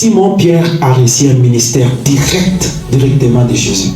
Simon-Pierre a reçu un ministère directement de Jésus.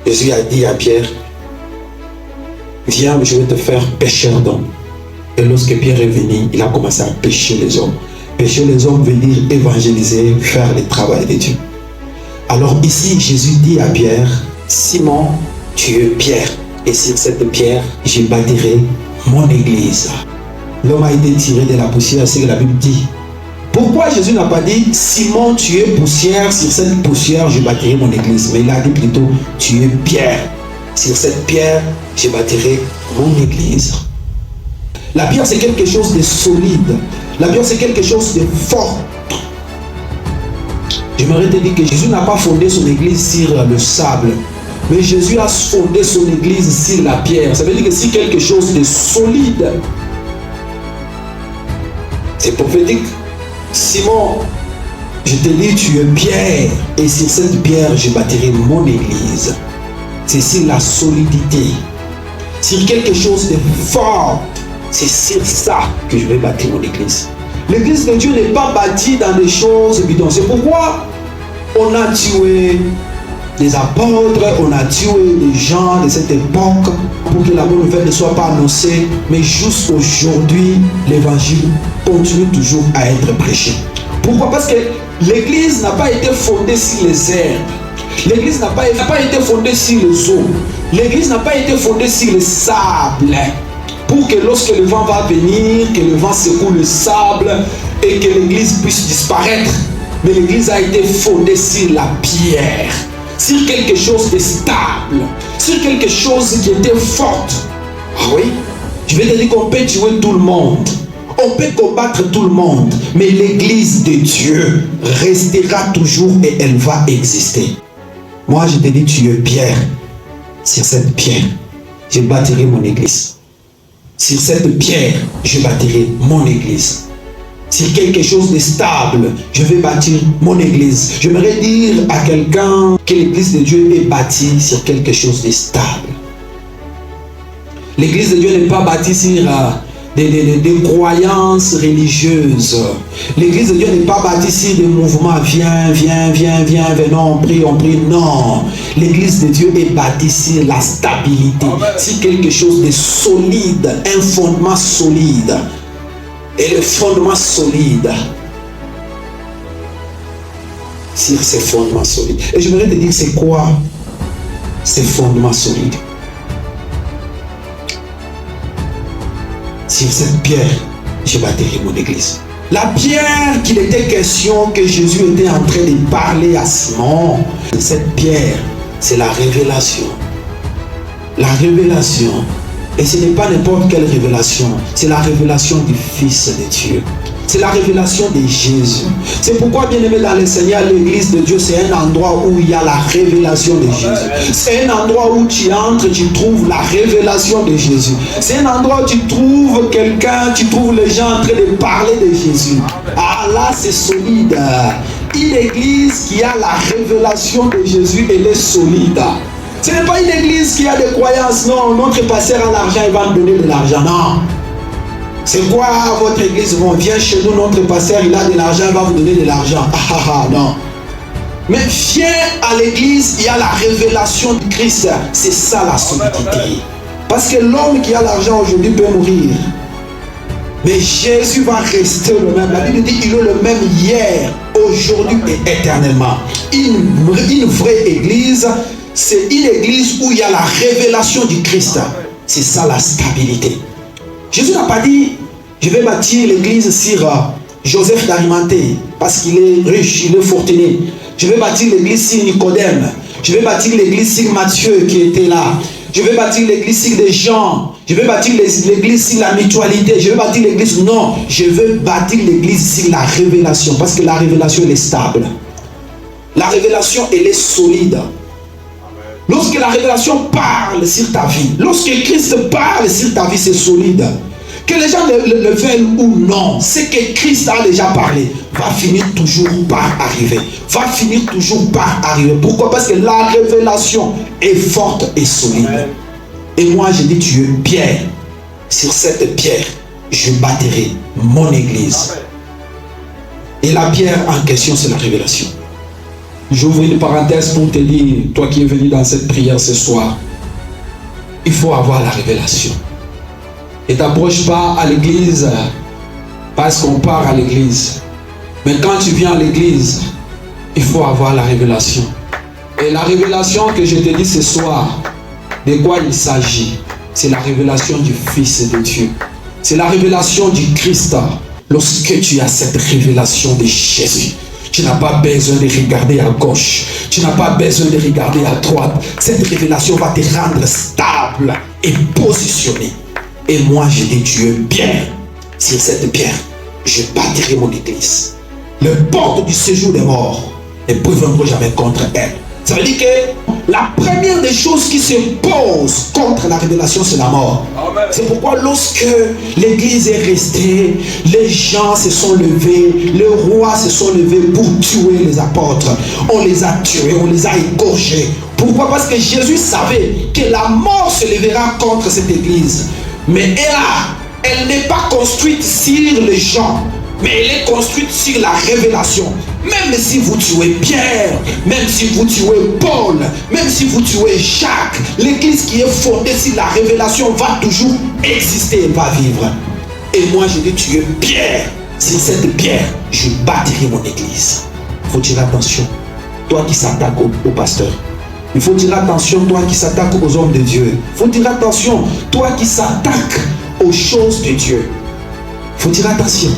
Jésus a dit à Pierre, viens, je vais te faire pêcheur d'hommes. Et lorsque Pierre est venu, il a commencé à pêcher les hommes. Pêcher les hommes veut dire évangéliser, faire le travail de Dieu. Alors ici, Jésus dit à Pierre, Simon, tu es Pierre, et sur cette pierre, je bâtirai mon église. L'homme a été tiré de la poussière, c'est ce que la Bible dit. Pourquoi Jésus n'a pas dit, Simon, tu es poussière, sur cette poussière, je bâtirai mon église. Mais il a dit plutôt, tu es pierre, sur cette pierre, je bâtirai mon église. La pierre, c'est quelque chose de solide. La pierre, c'est quelque chose de fort. J'aimerais te dire que Jésus n'a pas fondé son église sur le sable, mais Jésus a fondé son église sur la pierre. Ça veut dire que c'est quelque chose de solide. C'est prophétique. Simon, je te dis, tu es pierre, et sur cette pierre, je bâtirai mon église. C'est sur la solidité, sur quelque chose de fort. C'est sur ça que je vais bâtir mon église. L'église de Dieu n'est pas bâtie dans des choses bidons. C'est pourquoi on a tué des apôtres, on a tué des gens de cette époque pour que la bonne nouvelle ne soit pas annoncée. Mais jusqu'aujourd'hui, l'évangile continue toujours à être prêché. Pourquoi? Parce que l'église n'a pas été fondée sur les herbes. L'église n'a pas été fondée sur les eaux. L'église n'a pas été fondée sur le sable. Pour que lorsque le vent va venir, que le vent secoue le sable et que l'église puisse disparaître. Mais l'église a été fondée sur la pierre, sur quelque chose de stable, sur quelque chose qui était fort. Ah oui, je vais te dire qu'on peut tuer tout le monde, on peut combattre tout le monde, mais l'église de Dieu restera toujours et elle va exister. Moi je te dis, tu es pierre, sur cette pierre, je bâtirai mon église. Sur cette pierre, je bâtirai mon église. Sur quelque chose de stable, je vais bâtir mon église. J'aimerais dire à quelqu'un que l'église de Dieu est bâtie sur quelque chose de stable. L'église de Dieu n'est pas bâtie sur des croyances religieuses. L'église de Dieu n'est pas bâtie sur des mouvements. Viens, venons, on prie. Non. L'église de Dieu est bâtie sur la stabilité, sur quelque chose de solide, un fondement solide. Et le fondement solide, sur ces fondements solides. Et je voudrais te dire, c'est quoi ces fondements solides? Sur cette pierre, je bâtirai mon église. La pierre qu'il était question que Jésus était en train de parler à Simon, cette pierre, c'est la révélation. La révélation. Et ce n'est pas n'importe quelle révélation, c'est la révélation du Fils de Dieu. C'est la révélation de Jésus. C'est pourquoi, bien aimé dans le Seigneur, l'église de Dieu, c'est un endroit où il y a la révélation de Jésus. C'est un endroit où tu entres, tu trouves la révélation de Jésus. C'est un endroit où tu trouves quelqu'un, tu trouves les gens en train de parler de Jésus. Ah là, c'est solide. Une église qui a la révélation de Jésus, elle est solide. Ce n'est pas une église qui a des croyances. Non, notre pasteur a l'argent, il va nous donner de l'argent. Non. C'est quoi votre église? Bon, viens chez nous, notre pasteur, il a de l'argent, il va vous donner de l'argent. Non. Mais viens à l'église, il y a la révélation de Christ. C'est ça la solidité. Parce que l'homme qui a l'argent aujourd'hui peut mourir. Mais Jésus va rester le même. La Bible dit qu'il est le même hier, aujourd'hui et éternellement. Une vraie église, c'est une église où il y a la révélation du Christ. C'est ça la stabilité. Jésus n'a pas dit, je vais bâtir l'église sur Joseph d'Arimathée, parce qu'il est riche, il est fortuné. Je vais bâtir l'église sur Nicodème. Je vais bâtir l'église sur Matthieu qui était là. Je vais bâtir l'église sur des gens. Je vais bâtir l'église sur la mutualité. Je vais bâtir l'église. Non, je veux bâtir l'église sur la révélation, parce que la révélation, elle est stable. La révélation, elle est solide. Lorsque la révélation parle sur ta vie, lorsque Christ parle sur ta vie, c'est solide. Que les gens le veulent ou non, ce que Christ a déjà parlé va finir toujours par arriver. Va finir toujours par arriver. Pourquoi? Parce que la révélation est forte et solide. Amen. Et moi, je dis, tu es pierre. Sur cette pierre, je bâtirai mon église. Amen. Et la pierre en question, c'est la révélation. J'ouvre une parenthèse pour te dire, toi qui es venu dans cette prière ce soir, il faut avoir la révélation. Et t'approche pas à l'église parce qu'on part à l'église. Mais quand tu viens à l'église, il faut avoir la révélation. Et la révélation que je te dis ce soir, de quoi il s'agit? C'est la révélation du Fils de Dieu. C'est la révélation du Christ. Lorsque tu as cette révélation de Jésus, tu n'as pas besoin de regarder à gauche. Tu n'as pas besoin de regarder à droite. Cette révélation va te rendre stable et positionné. Et moi, je dis Dieu, pierre, sur cette pierre, je bâtirai mon église. Le porte du séjour des morts ne prévaudra jamais contre elle. Ça veut dire que la première des choses qui se pose contre la révélation, c'est la mort. C'est pourquoi lorsque l'église est restée, les gens se sont levés, les rois se sont levés pour tuer les apôtres. On les a tués, on les a égorgés. Pourquoi? Parce que Jésus savait que la mort se lèvera contre cette église. Mais elle n'est pas construite sur les gens, mais elle est construite sur la révélation. Même si vous tuez Pierre, même si vous tuez Paul, même si vous tuez Jacques, l'église qui est fondée sur la révélation va toujours exister et va vivre. Et moi je dis tu es Pierre, sur cette pierre, je bâtirai mon église. Il faut tirer attention, toi qui s'attaques au pasteur. Il faut tirer attention, toi qui s'attaques aux hommes de Dieu. Il faut tirer attention, toi qui s'attaques aux choses de Dieu. Il faut tirer attention.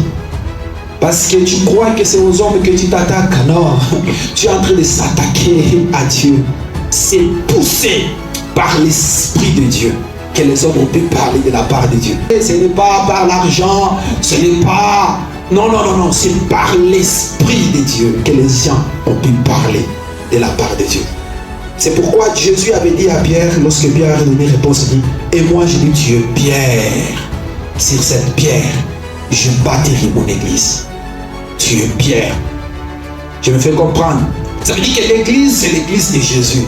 Parce que tu crois que c'est aux hommes que tu t'attaques. Non, tu es en train de s'attaquer à Dieu. C'est poussé par l'Esprit de Dieu que les hommes ont pu parler de la part de Dieu. Et ce n'est pas par l'argent, ce n'est pas... Non, c'est par l'Esprit de Dieu que les gens ont pu parler de la part de Dieu. C'est pourquoi Jésus avait dit à Pierre, lorsque Pierre a donné réponse, il dit, et moi je dis Dieu, Pierre, sur cette pierre, je bâtirai mon église. Tu es Pierre. Je me fais comprendre. Ça veut dire que l'église, c'est l'église de Jésus.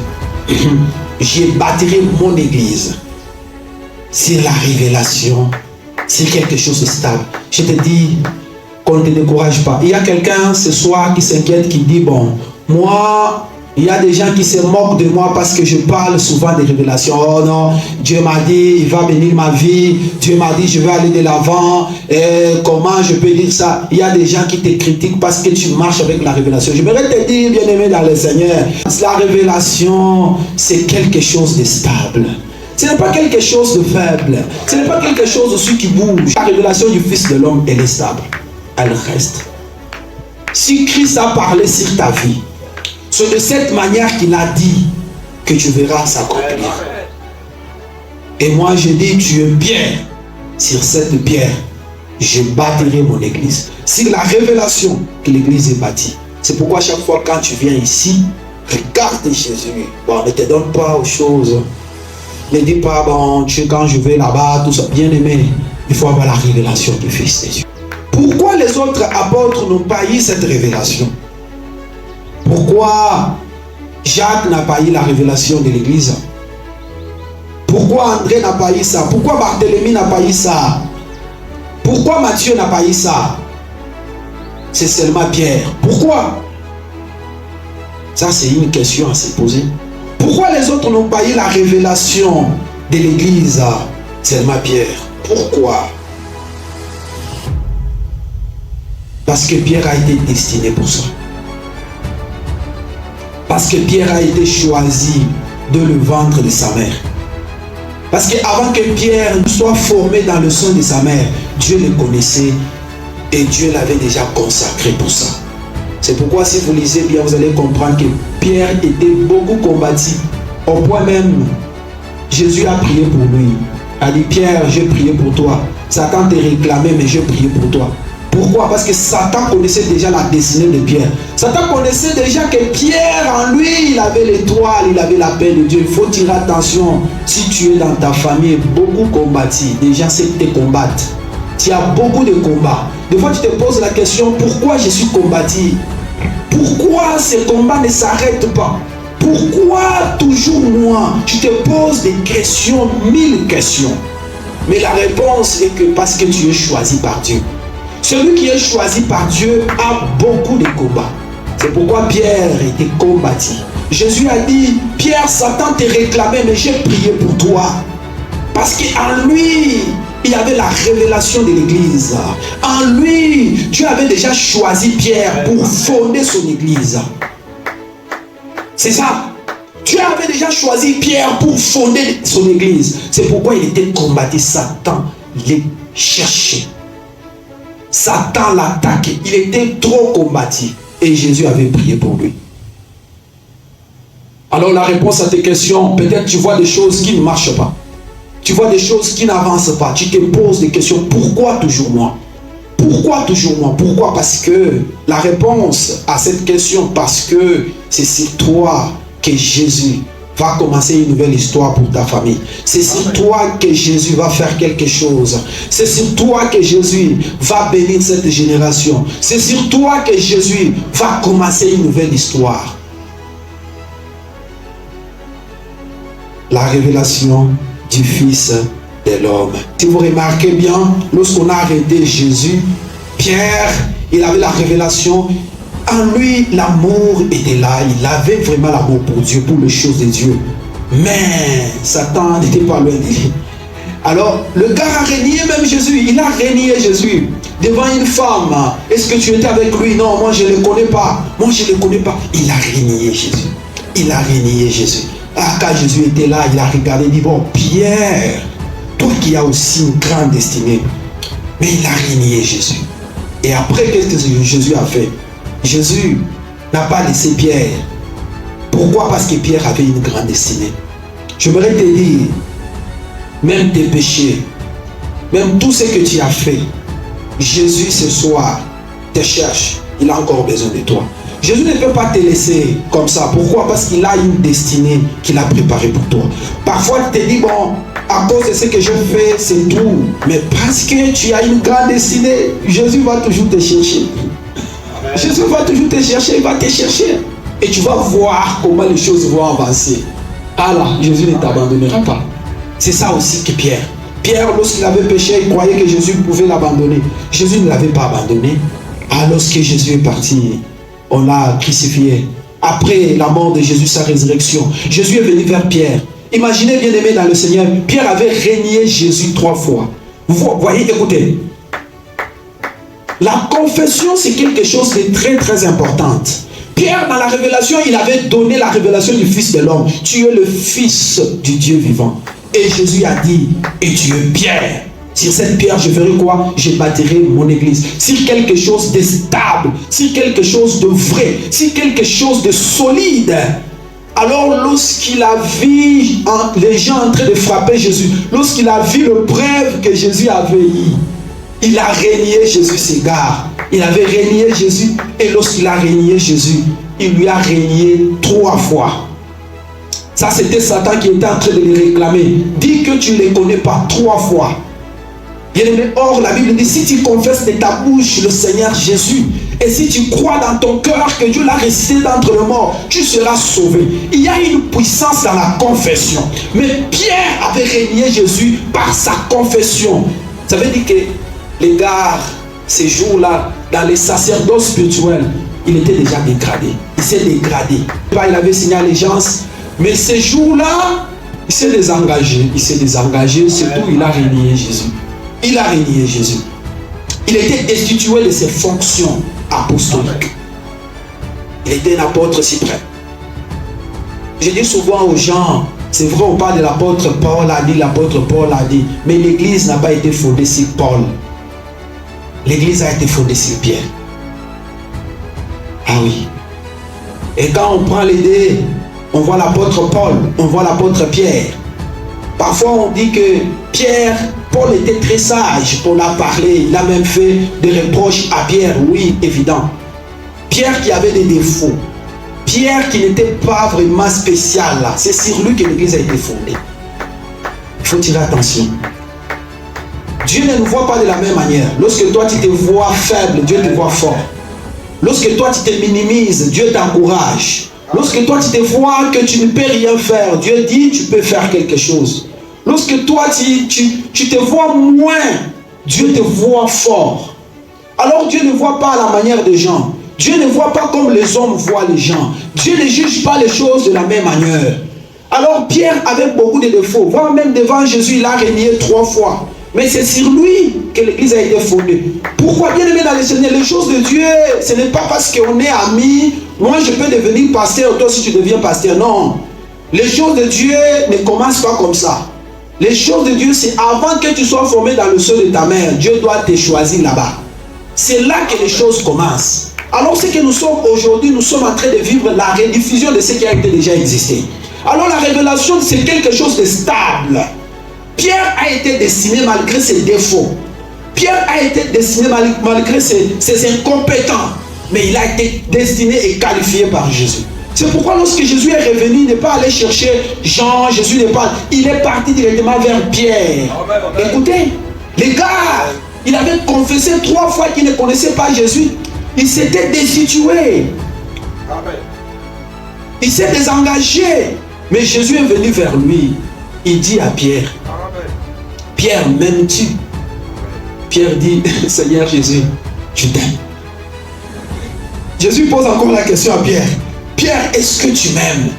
Je bâtirai mon église sur la révélation, sur quelque chose de stable. Je te dis qu'on ne te décourage pas. Il y a quelqu'un ce soir qui s'inquiète, qui dit, bon, moi... Il y a des gens qui se moquent de moi parce que je parle souvent des révélations. Oh non, Dieu m'a dit, il va bénir ma vie. Dieu m'a dit, je vais aller de l'avant. Comment je peux dire ça? Il y a des gens qui te critiquent parce que tu marches avec la révélation. Je voudrais te dire, bien-aimé dans le Seigneur, la révélation, c'est quelque chose de stable. Ce n'est pas quelque chose de faible. Ce n'est pas quelque chose aussi qui bouge. La révélation du Fils de l'homme, elle est stable. Elle reste. Si Christ a parlé sur ta vie, c'est de cette manière qu'il a dit que tu verras s'accomplir. Et moi je dis, tu es Pierre. Sur cette pierre, je bâtirai mon église. C'est la révélation que l'église est bâtie. C'est pourquoi chaque fois quand tu viens ici, regarde Jésus. Bon, ne te donne pas aux choses. Ne dis pas, bon, quand je vais là-bas, tout ça. Bien aimé, il faut avoir la révélation du Fils de Dieu. Pourquoi les autres apôtres n'ont pas eu cette révélation? Pourquoi Jacques n'a pas eu la révélation de l'église? Pourquoi André n'a pas eu ça? Pourquoi Barthélemy n'a pas eu ça? Pourquoi Matthieu n'a pas eu ça? C'est seulement Pierre. Pourquoi? Ça, c'est une question à se poser. Pourquoi les autres n'ont pas eu la révélation de l'église? Seulement Pierre. Pourquoi? Parce que Pierre a été destiné pour ça. Parce que Pierre a été choisi de le ventre de sa mère. Parce qu'avant que Pierre soit formé dans le sein de sa mère, Dieu le connaissait et Dieu l'avait déjà consacré pour ça. C'est pourquoi si vous lisez bien, vous allez comprendre que Pierre était beaucoup combattu. Au point même, Jésus a prié pour lui. Il a dit, Pierre, j'ai prié pour toi. Satan te réclamait, mais j'ai prié pour toi. Pourquoi? Parce que Satan connaissait déjà la destinée de Pierre. Satan connaissait déjà que Pierre, en lui, il avait l'étoile, il avait la paix de Dieu. Il faut tirer attention. Si tu es dans ta famille beaucoup combattu, des gens te combattent. Tu as beaucoup de combats. Des fois, tu te poses la question, pourquoi je suis combattu? Pourquoi ces combats ne s'arrêtent pas? Pourquoi toujours moi? Tu te poses des questions, 1000 questions. Mais la réponse est que parce que tu es choisi par Dieu. Celui qui est choisi par Dieu a beaucoup de combats. C'est pourquoi Pierre était combattu. Jésus a dit, Pierre, Satan te réclamait, mais j'ai prié pour toi. Parce qu'en lui, il y avait la révélation de l'église. En lui, Dieu avait déjà choisi Pierre pour fonder son église. C'est ça. Dieu avait déjà choisi Pierre pour fonder son église. C'est pourquoi il était combattu. Satan les cherchait. Satan l'attaquait. Il était trop combattu. Et Jésus avait prié pour lui. Alors la réponse à tes questions, peut-être tu vois des choses qui ne marchent pas. Tu vois des choses qui n'avancent pas. Tu te poses des questions. Pourquoi toujours moi? Pourquoi toujours moi? Pourquoi? Parce que la réponse à cette question, parce que c'est sur toi que Jésus va commencer une nouvelle histoire pour ta famille. C'est sur toi que Jésus va faire quelque chose. C'est sur toi que Jésus va bénir cette génération. C'est sur toi que Jésus va commencer une nouvelle histoire. La révélation du Fils de l'homme. Si vous remarquez bien, lorsqu'on a arrêté Jésus, Pierre, il avait la révélation. En lui, l'amour était là. Il avait vraiment l'amour pour Dieu, pour les choses de Dieu. Mais Satan n'était pas loin de lui. Alors, le gars a renié même Jésus. Il a renié Jésus devant une femme. Est-ce que tu étais avec lui? Non, moi je ne le connais pas. Moi je ne le connais pas. Il a renié Jésus. Il a renié Jésus. Ah, quand Jésus était là, il a regardé et dit, bon, Pierre, toi qui as aussi une grande destinée. Mais il a renié Jésus. Et après, qu'est-ce que Jésus a fait? Jésus n'a pas laissé Pierre. Pourquoi? Parce que Pierre avait une grande destinée. J'aimerais te dire, même tes péchés, même tout ce que tu as fait, Jésus ce soir te cherche. Il a encore besoin de toi. Jésus ne peut pas te laisser comme ça. Pourquoi? Parce qu'il a une destinée qu'il a préparée pour toi. Parfois, tu te dis, bon, à cause de ce que je fais, c'est tout. Mais parce que tu as une grande destinée, Jésus va toujours te chercher. Amen. Jésus va toujours te chercher, il va te chercher. Et tu vas voir comment les choses vont avancer. Ah là, Jésus ne t'abandonnera pas. C'est ça aussi que Pierre. Pierre, lorsqu'il avait péché, il croyait que Jésus pouvait l'abandonner. Jésus ne l'avait pas abandonné. Alors, lorsque Jésus est parti, on l'a crucifié. Après la mort de Jésus, sa résurrection, Jésus est venu vers Pierre. Imaginez, bien aimé dans le Seigneur, Pierre avait renié Jésus 3 fois. Vous voyez, écoutez. La confession, c'est quelque chose de très très important. Pierre, dans la révélation, il avait donné la révélation du Fils de l'homme. Tu es le Fils du Dieu vivant. Et Jésus a dit, et tu es Pierre. Sur cette pierre, je ferai quoi? Je bâtirai mon église. Sur quelque chose de stable, sur quelque chose de vrai, sur quelque chose de solide. Alors, lorsqu'il a vu les gens en train de frapper Jésus, lorsqu'il a vu le preuve que Jésus avait eu, il a renié Jésus s'égare. Il avait renié Jésus, et lorsqu'il a renié Jésus, il lui a renié 3 fois. Ça, c'était Satan qui était en train de les réclamer. Dis que tu ne les connais pas 3 fois. Or, la Bible dit, si tu confesses de ta bouche le Seigneur Jésus, et si tu crois dans ton cœur que Dieu l'a ressuscité d'entre les morts, tu seras sauvé. Il y a une puissance dans la confession. Mais Pierre avait renié Jésus par sa confession. Ça veut dire que les gars, ces jours-là, dans les sacerdotes spirituels, il était déjà dégradé. Il s'est dégradé. Il avait signé allégeance, mais ces jours-là, il s'est désengagé. Il s'est désengagé, surtout il a renié Jésus. Il a renié Jésus. Il était destitué de ses fonctions apostoliques. Il était un apôtre suprême. Je dis souvent aux gens, c'est vrai, on parle de l'apôtre Paul a dit, l'apôtre Paul a dit, mais l'église n'a pas été fondée sur Paul. L'église a été fondée sur Pierre. Ah oui. Et quand on prend les deux, on voit l'apôtre Paul, on voit l'apôtre Pierre. Parfois on dit que Pierre, Paul était très sage, Paul a parlé, il a même fait des reproches à Pierre, oui, évident. Pierre qui avait des défauts, Pierre qui n'était pas vraiment spécial là, c'est sur lui que l'église a été fondée. Il faut tirer attention. Dieu ne nous voit pas de la même manière. Lorsque toi tu te vois faible, Dieu te voit fort. Lorsque toi tu te minimises, Dieu t'encourage. Lorsque toi tu te vois que tu ne peux rien faire, Dieu dit tu peux faire quelque chose. Lorsque toi tu te vois moins, Dieu te voit fort. Alors Dieu ne voit pas à la manière des gens. Dieu ne voit pas comme les hommes voient les gens. Dieu ne juge pas les choses de la même manière. Alors Pierre avait beaucoup de défauts. Voire même devant Jésus, il a régné 3 fois. Mais c'est sur lui que l'église a été fondée. Pourquoi, bien aimé dans le Seigneur, les choses de Dieu, ce n'est pas parce qu'on est amis. Moi, je peux devenir pasteur, toi si tu deviens pasteur. Non. Les choses de Dieu ne commencent pas comme ça. Les choses de Dieu, c'est avant que tu sois formé dans le sein de ta mère. Dieu doit te choisir là-bas. C'est là que les choses commencent. Alors ce que nous sommes aujourd'hui, nous sommes en train de vivre la rediffusion de ce qui a été déjà existé. Alors la révélation, c'est quelque chose de stable. Pierre a été destiné malgré ses défauts. Pierre a été destiné malgré ses incompétents. Mais il a été destiné et qualifié par Jésus. C'est pourquoi lorsque Jésus est revenu, il n'est pas allé chercher Jean, Jésus n'est pas... Il est parti directement vers Pierre. Amen. Écoutez, les gars, il avait confessé 3 fois qu'il ne connaissait pas Jésus. Il s'était destitué. Amen. Il s'est désengagé. Mais Jésus est venu vers lui. Il dit à Pierre, Amen. Pierre, m'aimes-tu? Pierre dit, Seigneur Jésus, je t'aime. Jésus pose encore la question à Pierre. Pierre, est-ce que tu m'aimes?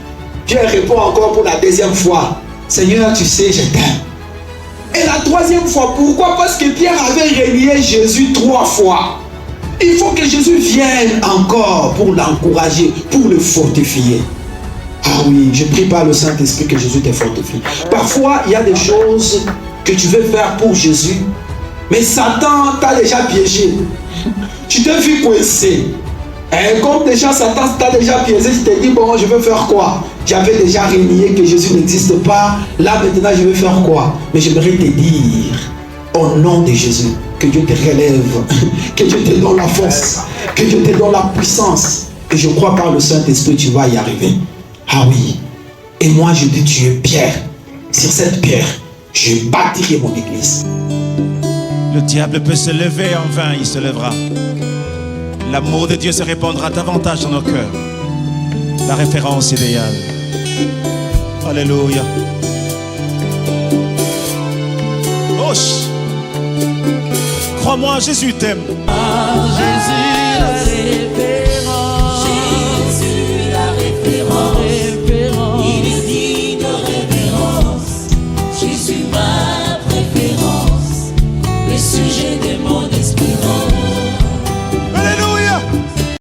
Pierre répond encore pour la 2e fois. Seigneur, tu sais, je t'aime. Et la 3e fois, pourquoi? Parce que Pierre avait renié Jésus 3 fois. Il faut que Jésus vienne encore pour l'encourager, pour le fortifier. Ah oui, je prie par le Saint-Esprit que Jésus te fortifie. Parfois, il y a des choses que tu veux faire pour Jésus, mais Satan t'a déjà piégé. Tu t'es vu coincé. Et comme déjà Satan t'a déjà piégé, tu t'es dit, bon, je veux faire quoi? J'avais déjà renié que Jésus n'existe pas. Là, maintenant, je vais faire quoi? Mais j'aimerais te dire, au nom de Jésus, que Dieu te relève, que Dieu te donne la force, que Dieu te donne la puissance. Et je crois par le Saint-Esprit, tu vas y arriver. Ah oui. Et moi, je dis, tu es Pierre. Sur cette pierre, je bâtirai mon église. Le diable peut se lever en vain, il se lèvera. L'amour de Dieu se répandra davantage dans nos cœurs. La référence idéale. Alléluia. Oh, crois-moi, Jésus t'aime. Jésus, la référence.